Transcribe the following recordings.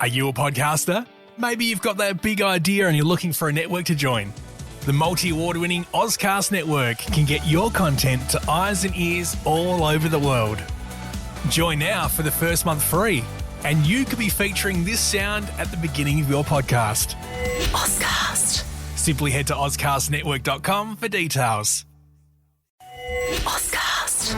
Are you a podcaster? Maybe you've got that big idea and you're looking for a network to join. The multi-award-winning Ozcast Network can get your content to eyes and ears all over the world. Join now for the first month free, and you could be featuring this sound at the beginning of your podcast. Ozcast. Simply head to ozcastnetwork.com for details. Ozcast.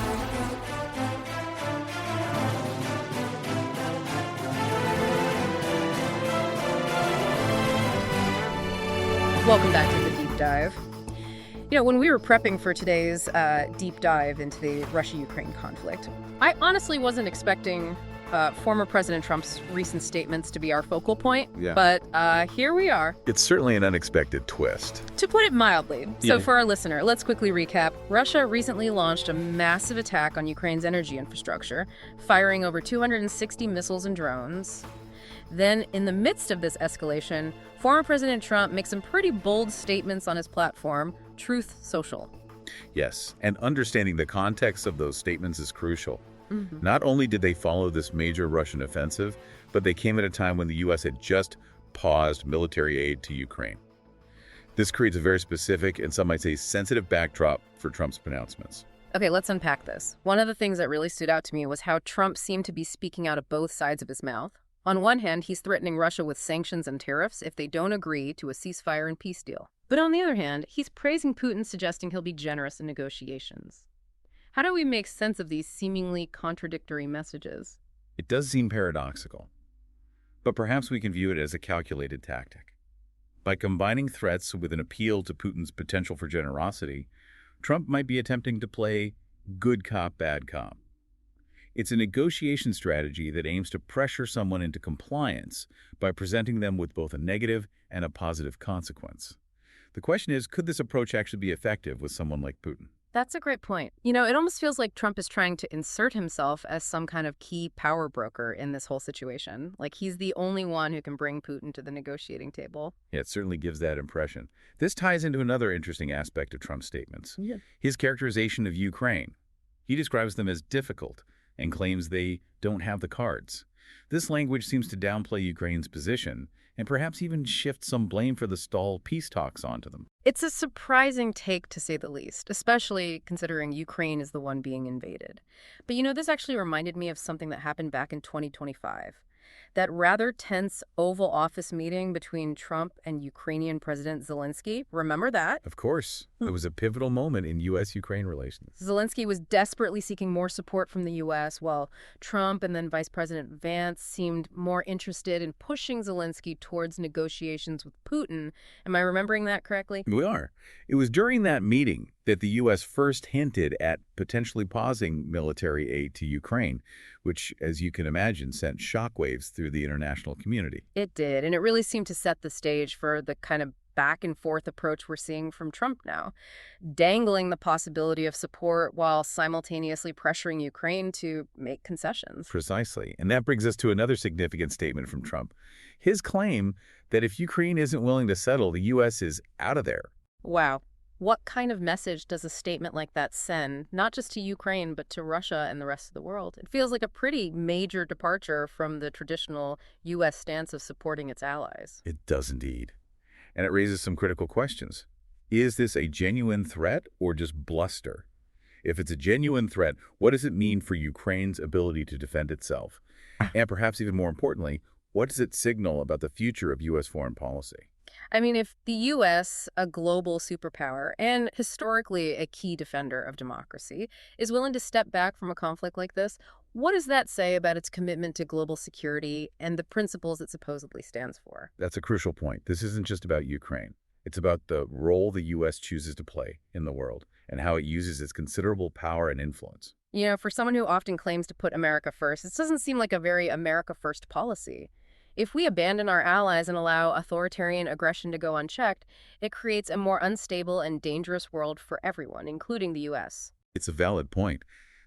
Welcome back to the Deep Dive. You know, when we were prepping for today's deep dive into the Russia-Ukraine conflict, I honestly wasn't expecting former President Trump's recent statements to be our focal point, but here we are. It's certainly an unexpected twist. To put it mildly. So Yeah. for our listener, let's quickly recap. Russia recently launched a massive attack on Ukraine's energy infrastructure, firing over 260 missiles and drones. Then, in the midst of this escalation, former President Trump makes some pretty bold statements on his platform, Truth Social. Yes, and understanding the context of those statements is crucial. Mm-hmm. Not only did they follow this major Russian offensive, but they came at a time when the U.S. had just paused military aid to Ukraine. This creates a very specific and some might say sensitive backdrop for Trump's pronouncements. Okay, let's unpack this. One of the things that really stood out to me was how Trump seemed to be speaking out of both sides of his mouth. On one hand, he's threatening Russia with sanctions and tariffs if they don't agree to a ceasefire and peace deal. But on the other hand, he's praising Putin, suggesting he'll be generous in negotiations. How do we make sense of these seemingly contradictory messages? It does seem paradoxical, but perhaps we can view it as a calculated tactic. By combining threats with an appeal to Putin's potential for generosity, Trump might be attempting to play good cop, bad cop. It's a negotiation strategy that aims to pressure someone into compliance by presenting them with both a negative and a positive consequence. The question is, could this approach actually be effective with someone like Putin? That's a great point. You know, it almost feels like Trump is trying to insert himself as some kind of key power broker in this whole situation. Like he's the only one who can bring Putin to the negotiating table. Yeah, it certainly gives that impression. This ties into another interesting aspect of Trump's statements. His characterization of Ukraine. He describes them as difficult and claims they don't have the cards. This language seems to downplay Ukraine's position and perhaps even shift some blame for the stalled peace talks onto them. It's a surprising take, to say the least, especially considering Ukraine is the one being invaded. But you know, this actually reminded me of something that happened back in 2025. That rather tense Oval Office meeting between Trump and Ukrainian President Zelenskyy. Remember that? Of course. It was a pivotal moment in U.S.-Ukraine relations. Zelenskyy was desperately seeking more support from the U.S., while Trump and then Vice President Vance seemed more interested in pushing Zelenskyy towards negotiations with Putin. Am I remembering that correctly? We are. It was during that meeting that the U.S. first hinted at potentially pausing military aid to Ukraine, which, as you can imagine, sent shockwaves through the international community. It did, and it really seemed to set the stage for the kind of back-and-forth approach we're seeing from Trump now, dangling the possibility of support while simultaneously pressuring Ukraine to make concessions. Precisely. And that brings us to another significant statement from Trump. His claim that if Ukraine isn't willing to settle, the U.S. is out of there. Wow. What kind of message does a statement like that send, not just to Ukraine, but to Russia and the rest of the world? It feels like a pretty major departure from the traditional U.S. stance of supporting its allies. It does indeed. And it raises some critical questions. Is this a genuine threat or just bluster? If it's a genuine threat, what does it mean for Ukraine's ability to defend itself? And perhaps even more importantly, what does it signal about the future of U.S. foreign policy? I mean, if the U.S., a global superpower and historically a key defender of democracy, is willing to step back from a conflict like this, what does that say about its commitment to global security and the principles it supposedly stands for? That's a crucial point. This isn't just about Ukraine. It's about the role the U.S. chooses to play in the world and how it uses its considerable power and influence. You know, for someone who often claims to put America first, this doesn't seem like a very America first policy. If we abandon our allies and allow authoritarian aggression to go unchecked, it creates a more unstable and dangerous world for everyone, including the U.S. It's a valid point.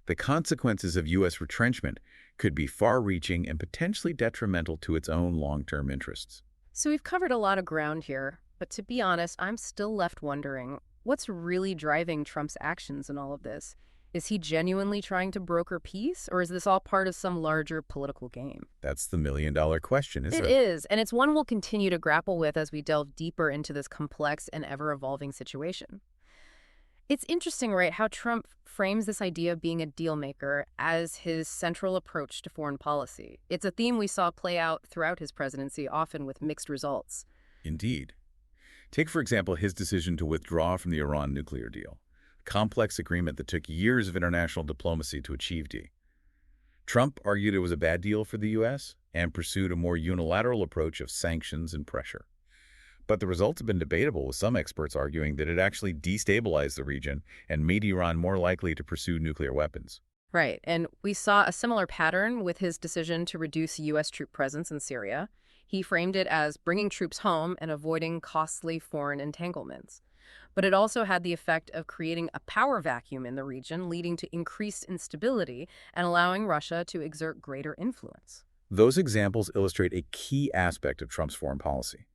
The consequences of U.S. retrenchment could be far-reaching and potentially detrimental to its own long-term interests. So we've covered a lot of ground here, but to be honest, I'm still left wondering, what's really driving Trump's actions in all of this? Is he genuinely trying to broker peace, or is this all part of some larger political game? That's the million-dollar question, isn't It it? is, and it's one we'll continue to grapple with as we delve deeper into this complex and ever-evolving situation. It's interesting, right, how Trump frames this idea of being a deal maker as his central approach to foreign policy. It's a theme we saw play out throughout his presidency, often with mixed results. Indeed. Take, for example, his decision to withdraw from the Iran nuclear deal, a complex agreement that took years of international diplomacy to achieve. Trump argued it was a bad deal for the U.S. and pursued a more unilateral approach of sanctions and pressure. But the results have been debatable, with some experts arguing that it actually destabilized the region and made Iran more likely to pursue nuclear weapons. Right, and we saw a similar pattern with his decision to reduce U.S. troop presence in Syria. He framed it as bringing troops home and avoiding costly foreign entanglements. But it also had the effect of creating a power vacuum in the region, leading to increased instability and allowing Russia to exert greater influence. Those examples illustrate a key aspect of Trump's foreign policy: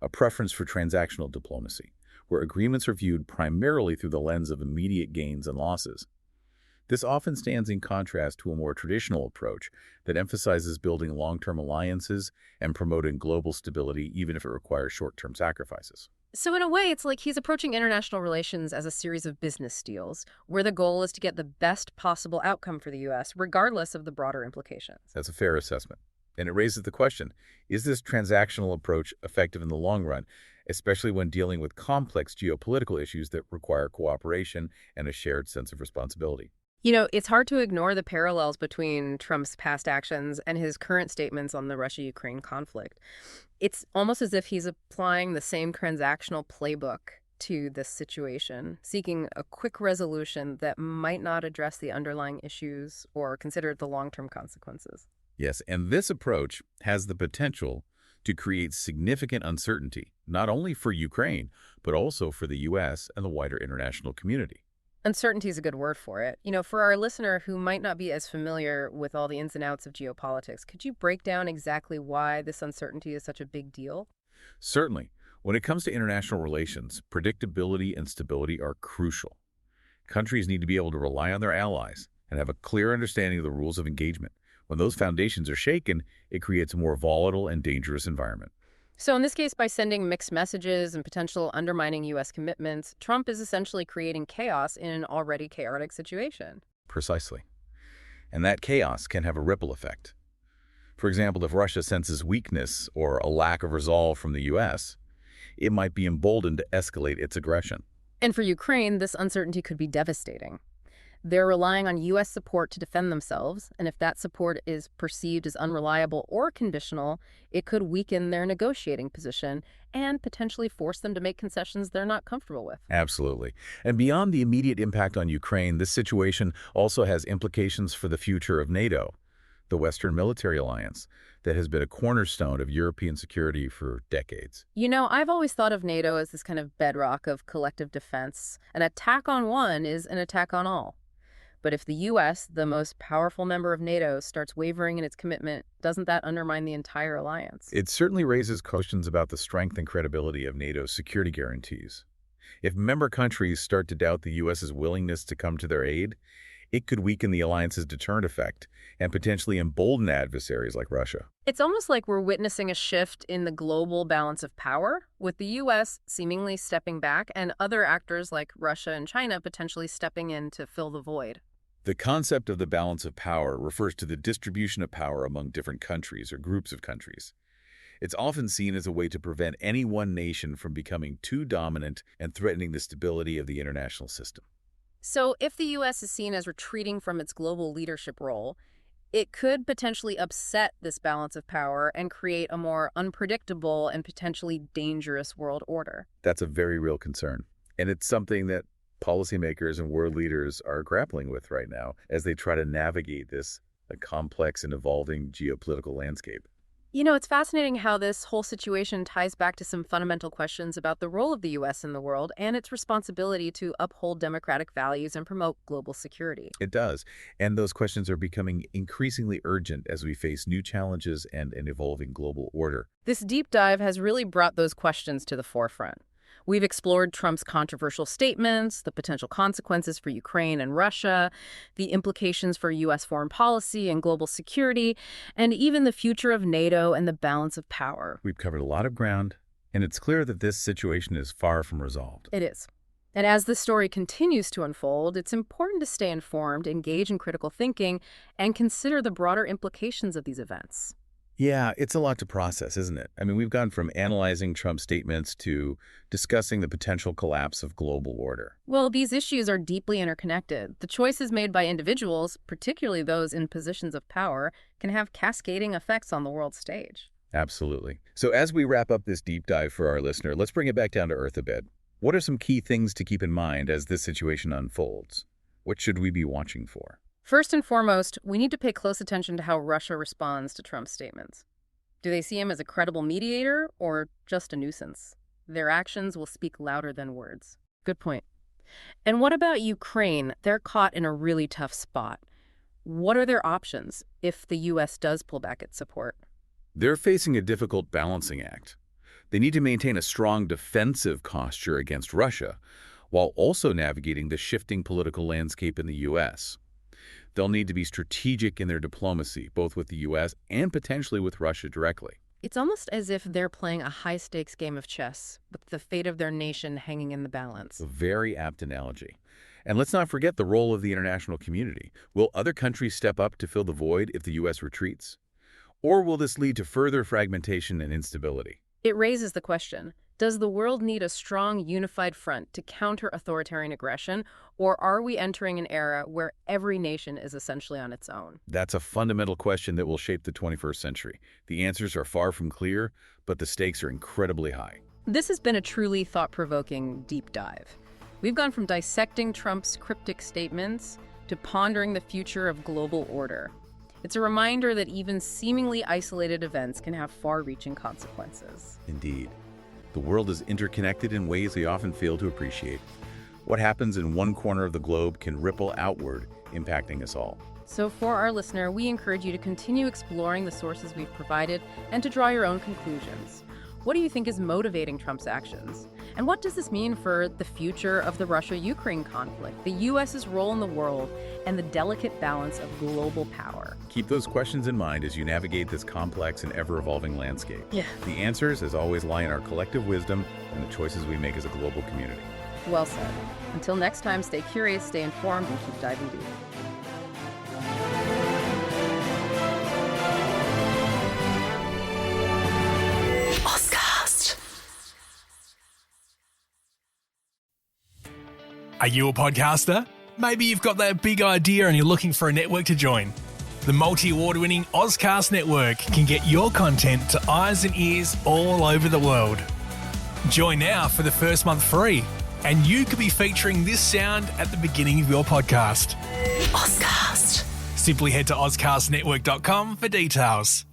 a preference for transactional diplomacy, where agreements are viewed primarily through the lens of immediate gains and losses. This often stands in contrast to a more traditional approach that emphasizes building long-term alliances and promoting global stability, even if it requires short-term sacrifices. So in a way, it's like he's approaching international relations as a series of business deals, where the goal is to get the best possible outcome for the U.S., regardless of the broader implications. That's a fair assessment. And it raises the question, is this transactional approach effective in the long run, especially when dealing with complex geopolitical issues that require cooperation and a shared sense of responsibility? You know, it's hard to ignore the parallels between Trump's past actions and his current statements on the Russia-Ukraine conflict. It's almost as if he's applying the same transactional playbook to this situation, seeking a quick resolution that might not address the underlying issues or consider the long-term consequences. Yes, and this approach has the potential to create significant uncertainty, not only for Ukraine, but also for the U.S. and the wider international community. Uncertainty is a good word for it. You know, for our listener who might not be as familiar with all the ins and outs of geopolitics, could you break down exactly why this uncertainty is such a big deal? Certainly, when it comes to international relations, predictability and stability are crucial. Countries need to be able to rely on their allies and have a clear understanding of the rules of engagement. When those foundations are shaken, it creates a more volatile and dangerous environment. So in this case, by sending mixed messages and potential undermining U.S. commitments, Trump is essentially creating chaos in an already chaotic situation. Precisely. And that chaos can have a ripple effect. For example, if Russia senses weakness or a lack of resolve from the U.S., it might be emboldened to escalate its aggression. And for Ukraine, this uncertainty could be devastating. They're relying on U.S. support to defend themselves, and if that support is perceived as unreliable or conditional, it could weaken their negotiating position and potentially force them to make concessions they're not comfortable with. Absolutely. And beyond the immediate impact on Ukraine, this situation also has implications for the future of NATO, the Western military alliance that has been a cornerstone of European security for decades. You know, I've always thought of NATO as this kind of bedrock of collective defense. An attack on one is an attack on all. But if the U.S., the most powerful member of NATO, starts wavering in its commitment, doesn't that undermine the entire alliance? It certainly raises questions about the strength and credibility of NATO's security guarantees. If member countries start to doubt the U.S.'s willingness to come to their aid, it could weaken the alliance's deterrent effect and potentially embolden adversaries like Russia. It's almost like we're witnessing a shift in the global balance of power, with the U.S. seemingly stepping back and other actors like Russia and China potentially stepping in to fill the void. The concept of the balance of power refers to the distribution of power among different countries or groups of countries. It's often seen as a way to prevent any one nation from becoming too dominant and threatening the stability of the international system. So if the U.S. is seen as retreating from its global leadership role, it could potentially upset this balance of power and create a more unpredictable and potentially dangerous world order. That's a very real concern, and it's something that policymakers and world leaders are grappling with right now as they try to navigate this complex and evolving geopolitical landscape. You know, it's fascinating how this whole situation ties back to some fundamental questions about the role of the U.S. in the world and its responsibility to uphold democratic values and promote global security. It does, and those questions are becoming increasingly urgent as we face new challenges and an evolving global order. This deep dive has really brought those questions to the forefront. We've explored Trump's controversial statements, the potential consequences for Ukraine and Russia, the implications for U.S. foreign policy and global security, and even the future of NATO and the balance of power. We've covered a lot of ground, and it's clear that this situation is far from resolved. It is. And as the story continues to unfold, it's important to stay informed, engage in critical thinking, and consider the broader implications of these events. Yeah, it's a lot to process, isn't it? I mean, we've gone from analyzing Trump's statements to discussing the potential collapse of global order. Well, these issues are deeply interconnected. The choices made by individuals, particularly those in positions of power, can have cascading effects on the world stage. Absolutely. So as we wrap up this deep dive for our listener, let's bring it back down to earth a bit. What are some key things to keep in mind as this situation unfolds? What should we be watching for? First and foremost, we need to pay close attention to how Russia responds to Trump's statements. Do they see him as a credible mediator or just a nuisance? Their actions will speak louder than words. Good point. And what about Ukraine? They're caught in a really tough spot. What are their options if the U.S. does pull back its support? They're facing a difficult balancing act. They need to maintain a strong defensive posture against Russia, while also navigating the shifting political landscape in the U.S. They'll need to be strategic in their diplomacy, both with the U.S. and potentially with Russia directly. It's almost as if they're playing a high-stakes game of chess, with the fate of their nation hanging in the balance. A very apt analogy. And let's not forget the role of the international community. Will other countries step up to fill the void if the U.S. retreats? Or will this lead to further fragmentation and instability? It raises the question, does the world need a strong, unified front to counter authoritarian aggression, or are we entering an era where every nation is essentially on its own? That's a fundamental question that will shape the 21st century. The answers are far from clear, but the stakes are incredibly high. This has been a truly thought-provoking deep dive. We've gone from dissecting Trump's cryptic statements to pondering the future of global order. It's a reminder that even seemingly isolated events can have far-reaching consequences. Indeed. The world is interconnected in ways we often fail to appreciate. What happens in one corner of the globe can ripple outward, impacting us all. So for our listener, we encourage you to continue exploring the sources we've provided and to draw your own conclusions. What do you think is motivating Trump's actions? And what does this mean for the future of the Russia-Ukraine conflict, the U.S.'s role in the world, and the delicate balance of global power? Keep those questions in mind as you navigate this complex and ever-evolving landscape. Yeah. The answers, as always, lie in our collective wisdom and the choices we make as a global community. Well said. Until next time, stay curious, stay informed, and keep diving deep. Are you a podcaster? Maybe you've got that big idea and you're looking for a network to join. The multi-award-winning Ozcast Network can get your content to eyes and ears all over the world. Join now for the first month free, and you could be featuring this sound at the beginning of your podcast. Ozcast. Simply head to ozcastnetwork.com for details.